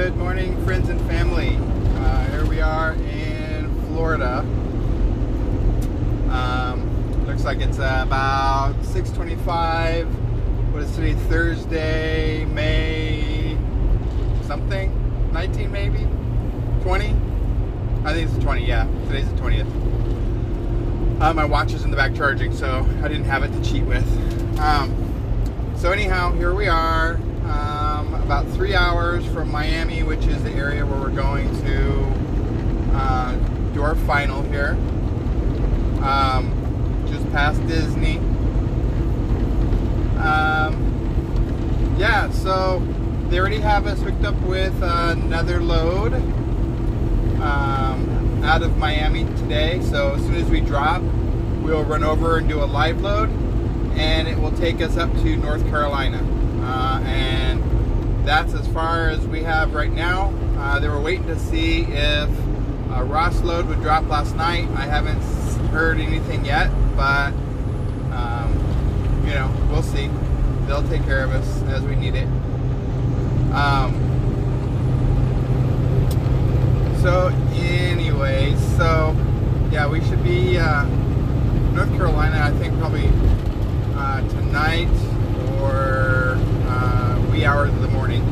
Good morning, friends and family. Here we are in Florida. Looks like it's about 6:25. What is today? Thursday, May something? 19 maybe? 20? I think it's the 20, yeah. Today's the 20th. My watch is in the back charging, so I didn't have it to cheat with. So anyhow, here we are. About 3 hours from Miami, which is the area where we're going to do our final here. Just past Disney. Yeah, so they already have us hooked up with another load out of Miami today. So as soon as we drop, we'll run over and do a live load, and it will take us up to North Carolina. And that's as far as we have right now. They were waiting to see if a Ross load would drop last night. I haven't heard anything yet, but you know, we'll see. They'll take care of us as we need it. So anyway, so yeah, we should be North Carolina, I think probably tonight or wee hours of the morning,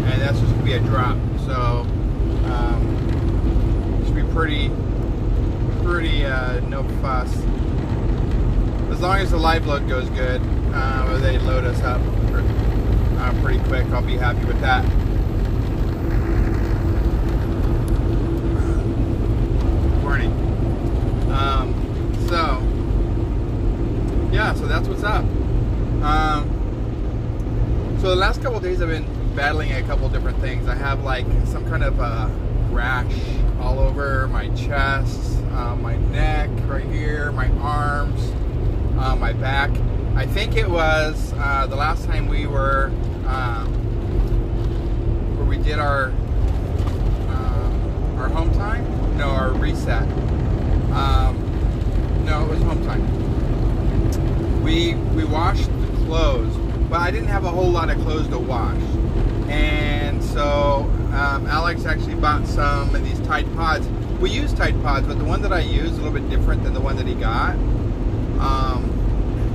and that's just gonna be a drop. So should be pretty no fuss, as long as the live load goes good. They load us up pretty quick. I'll be happy with that. Morning. So yeah, so that's what's up. So the last couple of days I've been battling a couple different things. I have like some kind of a rash all over my chest, my neck right here, my arms, my back. I think it was the last time we were where we did our home time. No, our reset. No, it was home time. We washed the clothes, but I didn't have a whole lot of clothes to wash, and so Alex actually bought some of these Tide Pods. We use Tide Pods, but the one that I use is a little bit different than the one that he got.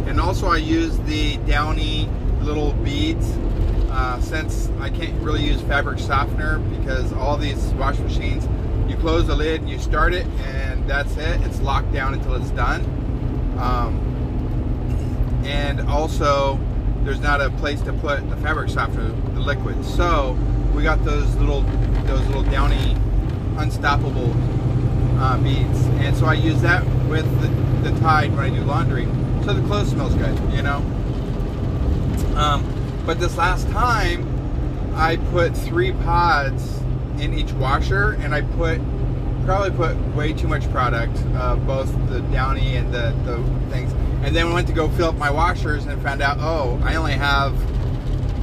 And also I use the Downy little beads, since I can't really use fabric softener, because all these wash machines, you close the lid, you start it, and that's it. It's locked down until it's done. And also there's not a place to put the fabric softener, the liquid. So we got those little Downy unstoppable beads, and so I use that with the Tide when I do laundry, so the clothes smells good, you know. But this last time I put 3 pods in each washer, and I probably put way too much product, both the Downy and the things. And then we went to go fill up my washers and found out, oh, I only have,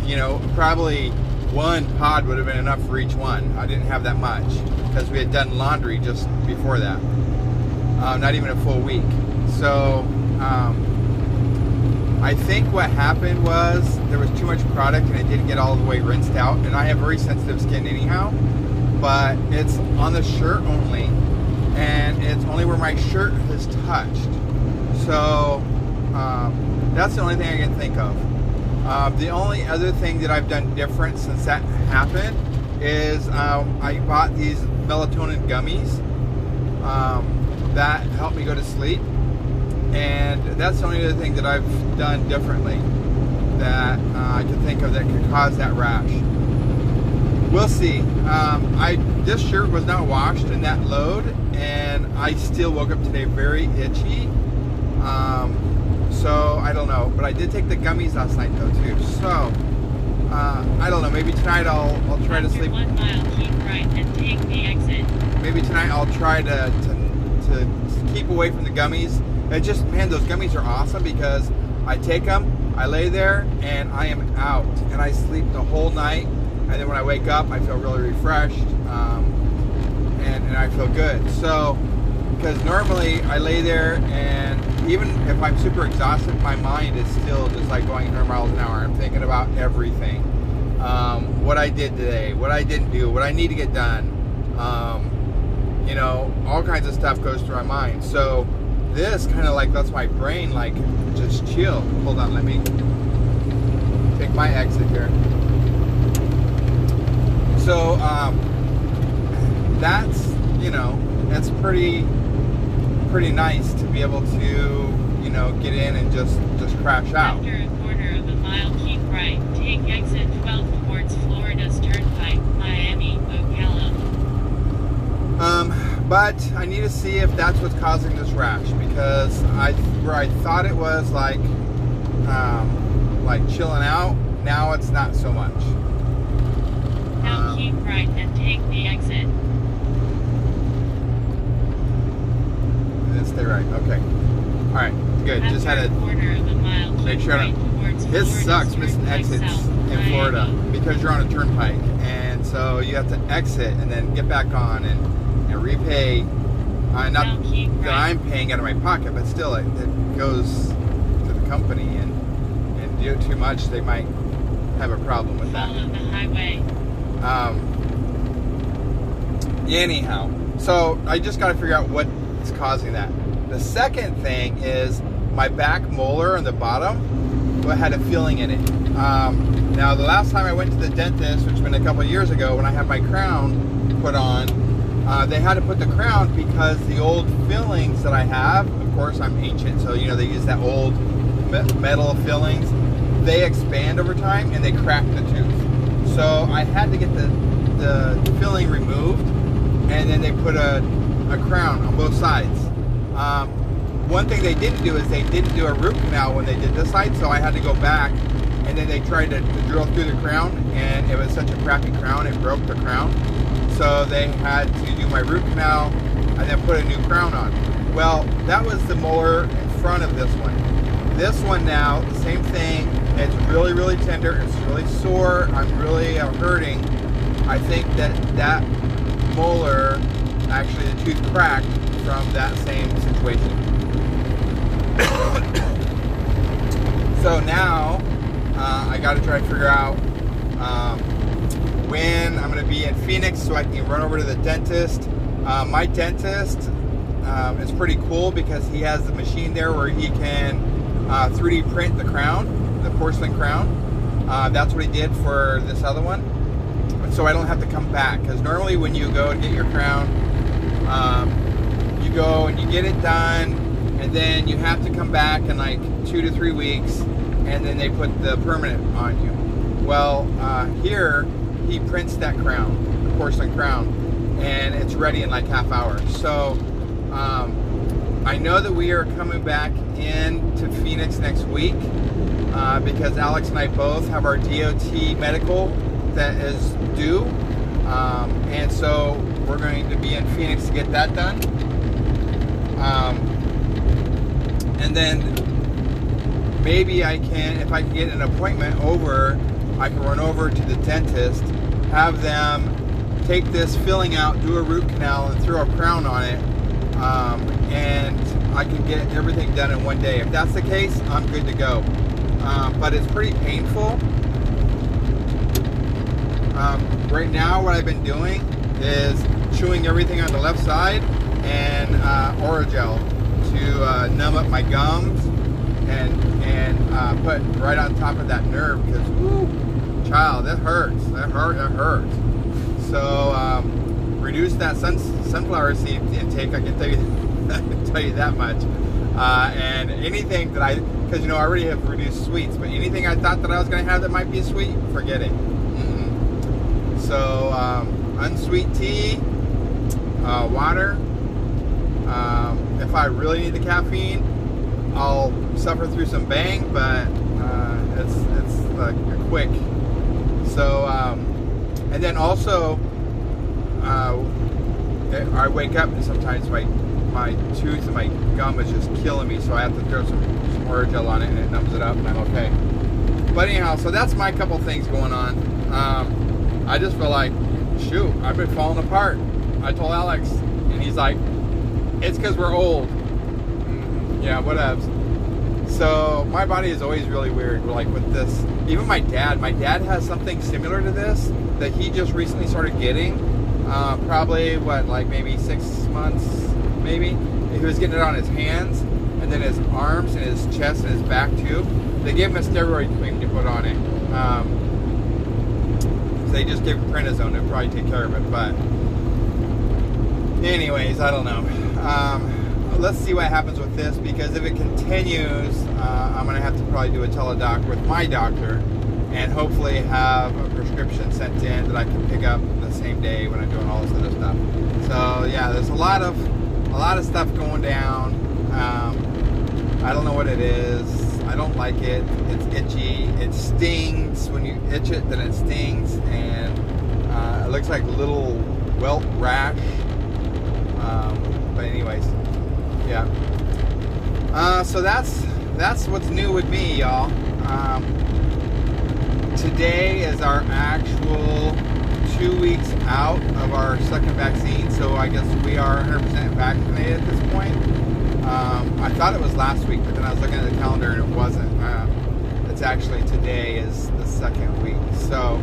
you know, probably 1 pod would have been enough for each one. I didn't have that much because we had done laundry just before that. Not even a full week. So I think what happened was there was too much product and it didn't get all the way rinsed out. And I have very sensitive skin anyhow, but it's on the shirt only, and it's only where my shirt has touched. So that's the only thing I can think of. The only other thing that I've done different since that happened is I bought these melatonin gummies that help me go to sleep, and that's the only other thing that I've done differently that I can think of that could cause that rash. We'll see. This shirt was not washed in that load, and I still woke up today very itchy. So I don't know, but I did take the gummies last night though too. So I don't know. Maybe tonight I'll try to sleep. 1 mile, keep right and take the exit. Maybe tonight I'll try to keep away from the gummies. It just, man, those gummies are awesome because I take them, I lay there, and I am out, and I sleep the whole night. And then when I wake up, I feel really refreshed, and I feel good. So, because normally I lay there, and even if I'm super exhausted, my mind is still just like going 100 miles an hour. I'm thinking about everything. what I did today, what I didn't do, what I need to get done. You know, all kinds of stuff goes through my mind. So this kind of like lets my brain like just chill. Hold on, let me take my exit here. So that's, you know, that's pretty nice to be able to, you know, get in and just crash out. After a quarter of a mile, keep right. Take exit 12 towards Florida's Turnpike, Miami, Ocala. But I need to see if that's what's causing this rash, because where I thought it was like chilling out, now it's not so much. Now keep right and take the exit. Stay right. Okay. All right. Good. After Just had a to quarter of a mile, make keep sure. right towards This Florida's sucks missing Turnpike exits South, in Florida Miami. because you're on a turnpike, and so you have to exit and then get back on and repay. Not Now keep that right. I'm paying out of my pocket, but still it goes to the company, and do it too much, they might have a problem with that. Follow the highway. Anyhow, so I just got to figure out what is causing that. The second thing is my back molar on the bottom had a filling in it. Now, the last time I went to the dentist, which has been a couple of years ago, when I had my crown put on, they had to put the crown because the old fillings that I have, of course, I'm ancient, so, you know, they use that old metal fillings. They expand over time and they crack the tooth. So I had to get the filling removed, and then they put a crown on both sides. One thing they didn't do is they didn't do a root canal when they did this side, so I had to go back, and then they tried to drill through the crown, and it was such a crappy crown, it broke the crown. So they had to do my root canal and then put a new crown on. Well, that was the molar in front of this one. This one now, the same thing. It's really, really tender. It's really sore. I'm really hurting. I think that molar, actually the tooth cracked from that same situation. So now I got to try to figure out when I'm going to be in Phoenix so I can run over to the dentist. My dentist is pretty cool because he has the machine there where he can 3D print the crown, the porcelain crown. That's what he did for this other one. So I don't have to come back, because normally when you go and get your crown, you go and you get it done, and then you have to come back in like 2 to 3 weeks, and then they put the permanent on you. Well, here he prints that crown, the porcelain crown, and it's ready in like half hour. So I know that we are coming back into Phoenix next week because Alex and I both have our DOT medical that is due, and so we're going to be in Phoenix to get that done. And then maybe I can, if I can get an appointment over, I can run over to the dentist, have them take this filling out, do a root canal, and throw a crown on it, and I can get everything done in one day. If that's the case, I'm good to go. But it's pretty painful. Right now, what I've been doing is chewing everything on the left side and Oragel to numb up my gums and put right on top of that nerve, because whoo, child, that hurts. That hurts. So reduce that sunflower seed intake. I can tell you, that much. And anything that because you know I already have reduced sweets, but anything I thought that I was going to have that might be sweet, forget it. So unsweet tea, water. If I really need the caffeine, I'll suffer through some Bang, but it's like a quick. So and then also I wake up and sometimes my tooth and my gum is just killing me, so I have to throw some Oragel on it and it numbs it up and I'm okay. But anyhow, so that's my couple things going on. I just feel like, shoot, I've been falling apart. I told Alex, and he's like, it's because we're old. Yeah, whatevs. So my body is always really weird, like with this. Even my dad has something similar to this that he just recently started getting. Probably like maybe 6 months, maybe. He was getting it on his hands, and then his arms and his chest and his back too. They gave him a steroid cream to put on it. They just gave him prednisone to probably take care of it. But anyways, I don't know. Let's see what happens with this, because if it continues, I'm going to have to probably do a teledoc with my doctor and hopefully have a prescription sent in that I can pick up the same day when I'm doing all this other stuff. So yeah, there's a lot of stuff going down. I don't know what it is. I don't like it. It's itchy. It stings. When you itch it, then it stings, and it looks like a little welt rash. But anyways, yeah. So that's what's new with me, y'all. Today is our actual 2 weeks out of our second vaccine, so I guess we are 100% vaccinated at this point. I thought it was last week, but then I was looking at the calendar and it wasn't. It's actually today is the second week. So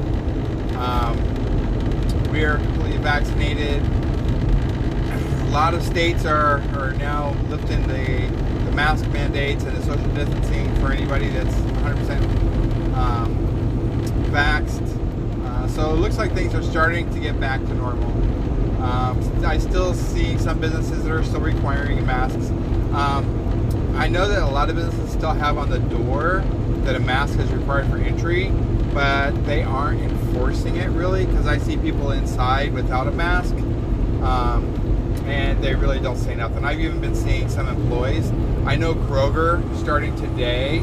we are completely vaccinated. A lot of states are now lifting the mask mandates and the social distancing for anybody that's 100% vaxxed. So it looks like things are starting to get back to normal. I still see some businesses that are still requiring masks. I know that a lot of businesses still have on the door that a mask is required for entry, but they aren't enforcing it really, because I see people inside without a mask, and they really don't say nothing. I've even been seeing some employees. I know Kroger, starting today,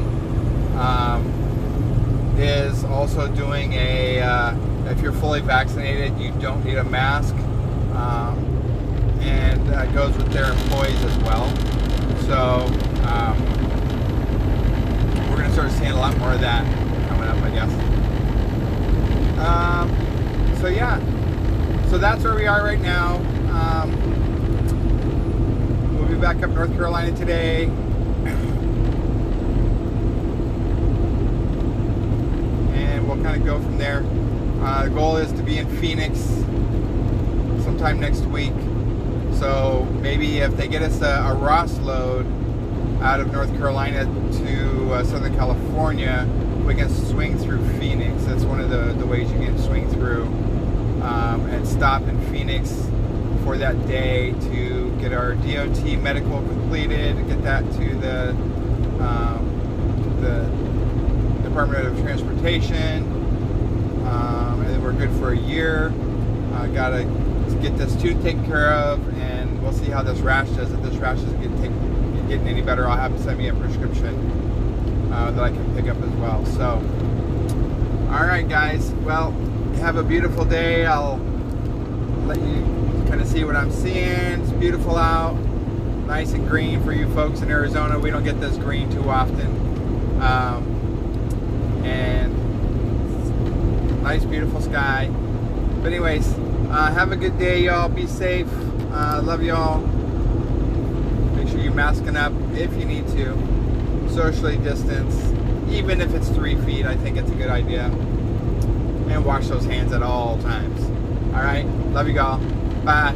is also doing if you're fully vaccinated, you don't need a mask, and that goes with their employees as well. So we're going to start seeing a lot more of that coming up, I guess. So yeah, so that's where we are right now. We'll be back up North Carolina today. And we'll kind of go from there. The goal is to be in Phoenix sometime next week. So maybe if they get us a Ross load out of North Carolina to Southern California, we can swing through Phoenix. That's one of the ways you can swing through, and stop in Phoenix for that day to get our DOT medical completed, get that to the Department of Transportation, and then we're good for a year. Gotta get this tooth taken care of, and we'll see how this rash does. If this rash isn't getting any better, I'll have to send me a prescription that I can pick up as well. So, all right, guys. Well, have a beautiful day. I'll let you kind of see what I'm seeing. It's beautiful out, nice and green for you folks in Arizona. We don't get this green too often, and nice, beautiful sky. But anyways, have a good day, y'all. Be safe. Love y'all. Make sure you're masking up if you need to. Socially distance, even if it's 3 feet. I think it's a good idea. And wash those hands at all times. All right. Love you all. Bye.